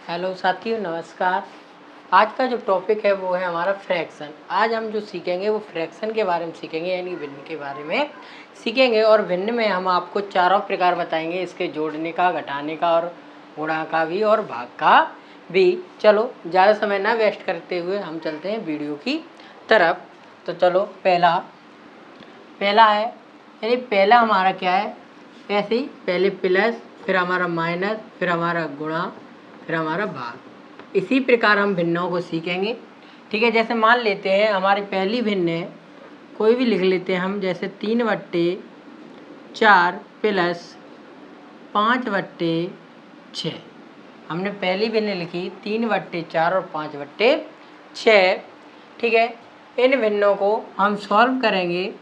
Hello साथियों, नमस्कार। आज का जो टॉपिक है वो है हमारा फ्रैक्शन। आज हम जो सीखेंगे वो फ्रैक्शन के बारे में सीखेंगे, यानी भिन्न के बारे में सीखेंगे। और भिन्न में हम आपको चारों प्रकार बताएंगे, इसके जोड़ने का, घटाने का और गुणा का भी और भाग का भी। चलो ज़्यादा समय ना वेस्ट करते हुए हम चलते हैं वीडियो की तरफ। तो चलो पहला है, यानी पहला हमारा क्या है, ऐसे ही पहले प्लस, फिर हमारा माइनस, फिर हमारा गुणा, फिर हमारा भाग। इसी प्रकार हम भिन्नों को सीखेंगे। ठीक है, जैसे मान लेते हैं हमारी पहली भिन्न है, कोई भी लिख लेते हैं हम, जैसे 3/4 प्लस 5/6। हमने पहली भिन्न लिखी 3/4 और 5/6। ठीक है, इन भिन्नों को हम सॉल्व करेंगे।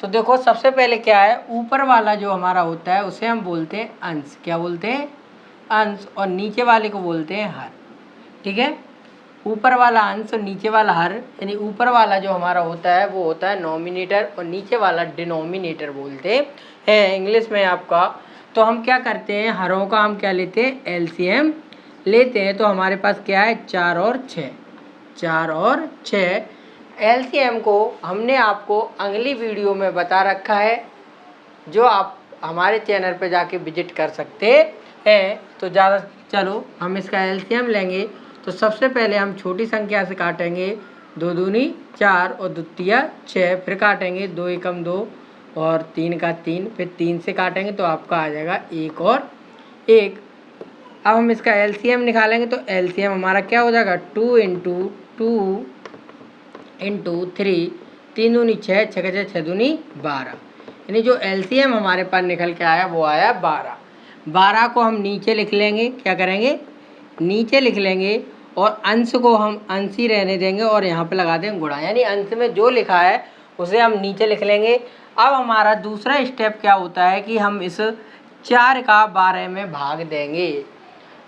तो देखो सबसे पहले क्या है, ऊपर वाला जो हमारा होता है उसे हम बोलते हैं अंश। क्या बोलते हैं? अंश। और नीचे वाले को बोलते हैं हर। ठीक है, ऊपर वाला अंश और नीचे वाला हर, यानी ऊपर वाला जो हमारा होता है वो होता है नॉमिनेटर और नीचे वाला डिनोमिनेटर बोलते हैं इंग्लिश में आपका। तो हम क्या करते हैं, हरों का हम क्या लेते हैं, एलसीएम लेते हैं। तो हमारे पास क्या है, 4 और 6। 4 और 6 एलसीएम को हमने आपको अगली वीडियो में बता रखा है, जो आप हमारे चैनल पर जाके विजिट कर सकते हैं। तो ज़्यादा, चलो हम इसका एलसीएम लेंगे। तो सबसे पहले हम छोटी संख्या से काटेंगे, 2 दूनी 4 और 2 तिया 6, फिर काटेंगे 2 एकम 2 और 3 का 3, फिर 3 से काटेंगे तो आपका आ जाएगा 1 और 1। अब हम इसका एलसीएम निकालेंगे तो एलसीएम हमारा क्या हो जाएगा, 2 × 2 × 3, 3 दूनी 6, 6 का 6 दूनी 12, यानी जो एलसीएम हमारे पास निकल के आया वो आया 12। 12 को हम नीचे लिख लेंगे, क्या करेंगे, नीचे लिख लेंगे। और अंश को हम अंश ही रहने देंगे और यहाँ पे लगा देंगे गुणा, यानी अंश में जो लिखा है उसे हम नीचे लिख लेंगे। अब हमारा दूसरा स्टेप क्या होता है कि हम इस 4 का 12 में भाग देंगे।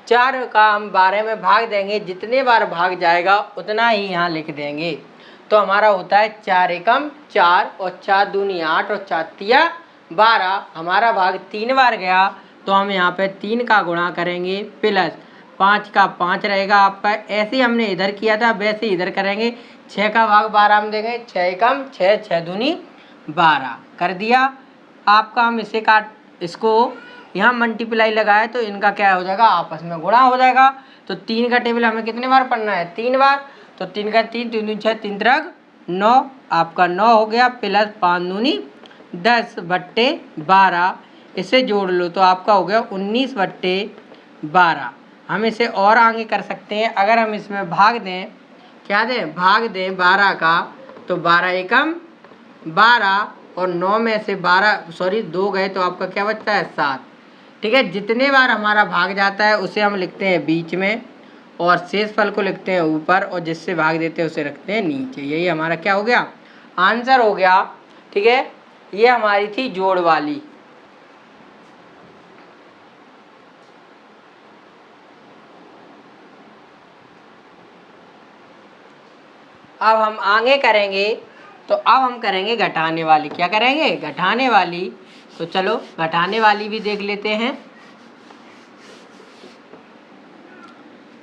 4 का हम 12 में भाग देंगे, जितने बार भाग जाएगा उतना ही यहाँ लिख देंगे। तो हमारा होता है 4 एकम 4 और 4 दूनी 8 और 4 तिया 12। हमारा भाग 3 बार गया तो हम यहाँ पे 3 का गुणा करेंगे, प्लस 5 का 5 रहेगा आपका। ऐसे ही हमने इधर किया था वैसे इधर करेंगे। 6 का भाग 12 में देंगे, 6 एकम 6, 6 दूनी 12 कर दिया आपका। हम इसे इसको यहाँ मल्टीप्लाई लगाए तो इनका क्या हो जाएगा, आपस में गुणा हो जाएगा। तो 3 का टेबल हमें कितने बार पढ़ना है, 3 बार। तो 3 का 3, 3 दूनी 6, 3 त्रिक 9, आपका 9 हो गया, प्लस 5 दूनी 10/12। इसे जोड़ लो तो आपका हो गया 19/12। हम इसे और आगे कर सकते हैं, अगर हम इसमें भाग दें, क्या दें, भाग दें 12 का, तो 12 एकम 12 और 9 में से 2 गए तो आपका क्या बचता है, 7। ठीक है, जितने बार हमारा भाग जाता है उसे हम लिखते हैं बीच में और शेष फल को लिखते हैं ऊपर, और जिससे भाग देते हैं उसे रखते हैं नीचे। यही हमारा क्या हो गया, आंसर हो गया। ठीक है, ये हमारी थी जोड़ वाली। अब हम आगे करेंगे, तो अब हम करेंगे घटाने वाली। क्या करेंगे, घटाने वाली। तो चलो घटाने वाली भी देख लेते हैं।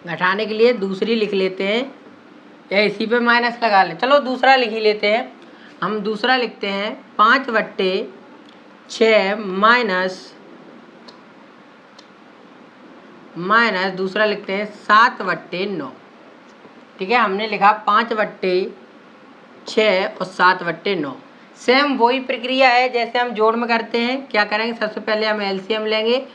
घटाने के लिए दूसरी लिख लेते हैं, या इसी पे माइनस लगा लें। चलो दूसरा लिख ही लेते हैं। हम दूसरा लिखते हैं 5/6 माइनस दूसरा लिखते हैं 7/9। ठीक है, हमने लिखा 5/6 और 7/9। सेम वही प्रक्रिया है जैसे हम जोड़ में करते हैं। क्या करेंगे, सबसे पहले हम एलसीएम लेंगे।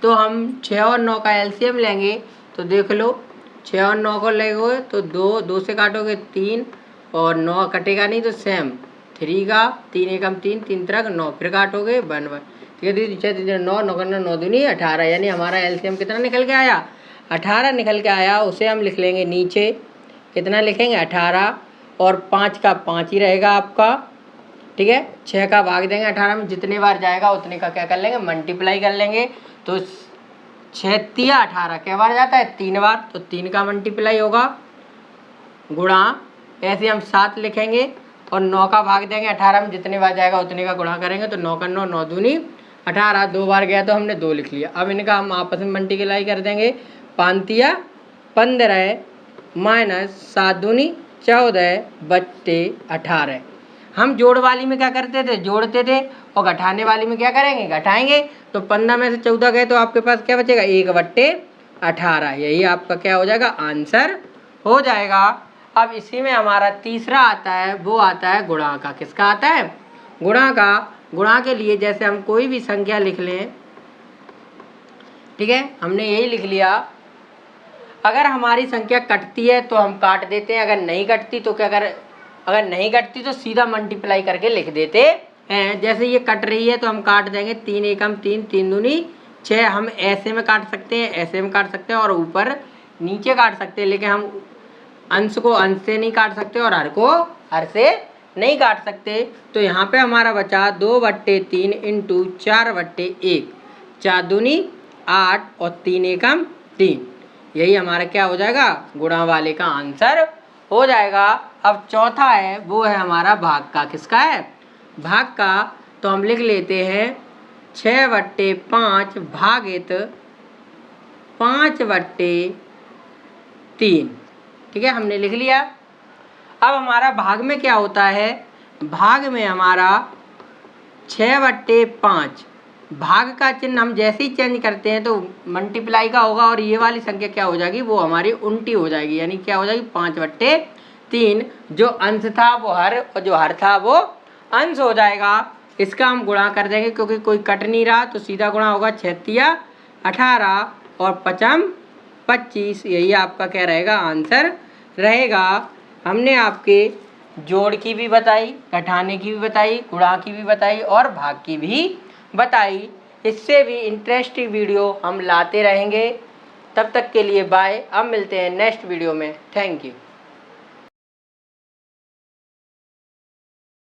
तो हम 6 और 9 का एलसीएम लेंगे। तो देख लो 6 और 9 को लेंगे तो 2 से काटोगे 3 और 9 कटेगा नहीं, तो सेम 3 का 3 एकम 3, 3 त्रिक 9, फिर काटोगे 1 1। ठीक है, 3 6 3 9, 9 9 दूनी 18, यानी हमारा एलसीएम कितना निकल के आया, 18 निकल के आया। उसे हम लिख लेंगे नीचे, कितना लिखेंगे, 18, और 5 का 5 ही रहेगा आपका। ठीक है, 6 का भाग देंगे 18 में, जितने बार जाएगा उतने का क्या कर लेंगे, मल्टीप्लाई कर लेंगे। तो 6 तिया 18 क्या बार जाता है, 3 बार, तो 3 का मल्टीप्लाई होगा, गुणा। ऐसे हम 7 लिखेंगे और 9 का भाग देंगे 18 में, जितने बार जाएगा उतने का गुणा करेंगे। तो 9 का 9, 9 दूनी 18, 2 बार गया तो हमने 2 लिख लिया। अब इनका हम आपस में मल्टीप्लाई कर देंगे, 5 तिया 15 माइनस 7 दूनी 14 बट्टे 18। हम जोड़ वाली में क्या करते थे, जोड़ते थे, और घटाने वाली में क्या करेंगे, घटाएंगे। तो 15 में से 14 गए तो आपके पास क्या बचेगा, 1/18। यही आपका क्या हो जाएगा, आंसर हो जाएगा। अब इसी में हमारा तीसरा आता है, वो आता है गुणा का। किसका आता है, गुणा का। गुणा के लिए जैसे हम कोई भी संख्या लिख लें, ठीक है, हमने यही लिख लिया। अगर हमारी संख्या कटती है तो हम काट देते हैं, अगर नहीं कटती तो क्या कर, अगर नहीं कटती तो सीधा मल्टीप्लाई करके लिख देते हैं। जैसे ये कट रही है तो हम काट देंगे, 3 एकम 3, 3 दूनी 6। हम ऐसे में काट सकते हैं, ऐसे में काट सकते हैं, और ऊपर नीचे काट सकते हैं, लेकिन हम अंश को अंश से नहीं काट सकते और हर को हर से नहीं काट सकते। तो यहाँ पे हमारा बचा 2/3 इंटू 4/1। 4 दूनी 8 और 3 एकम 3। यही हमारा क्या हो जाएगा, गुणा वाले का आंसर हो जाएगा। अब चौथा है, वो है हमारा भाग का। किसका है, भाग का। तो हम लिख लेते हैं 6/5 भागित 5/3। ठीक है, हमने लिख लिया। अब हमारा भाग में क्या होता है, भाग में हमारा 6/5, भाग का चिन्ह हम जैसे ही चेंज करते हैं तो मल्टीप्लाई का होगा, और ये वाली संख्या क्या हो जाएगी, वो हमारी उल्टी हो जाएगी, यानी क्या हो जाएगी, 5/3। जो अंश था वो हर, और जो हर था वो अंश हो जाएगा। इसका हम गुणा कर देंगे, क्योंकि कोई कट नहीं रहा तो सीधा गुणा होगा। 6 18 और 5 25। यही आपका क्या रहेगा, आंसर रहेगा। हमने आपके जोड़ की भी बताई, घटाने की भी बताई, गुणा की भी बताई, और भाग की भी बताई। इससे भी इंटरेस्टिंग वीडियो हम लाते रहेंगे। तब तक के लिए बाय। अब मिलते हैं नेक्स्ट वीडियो में। Thank you.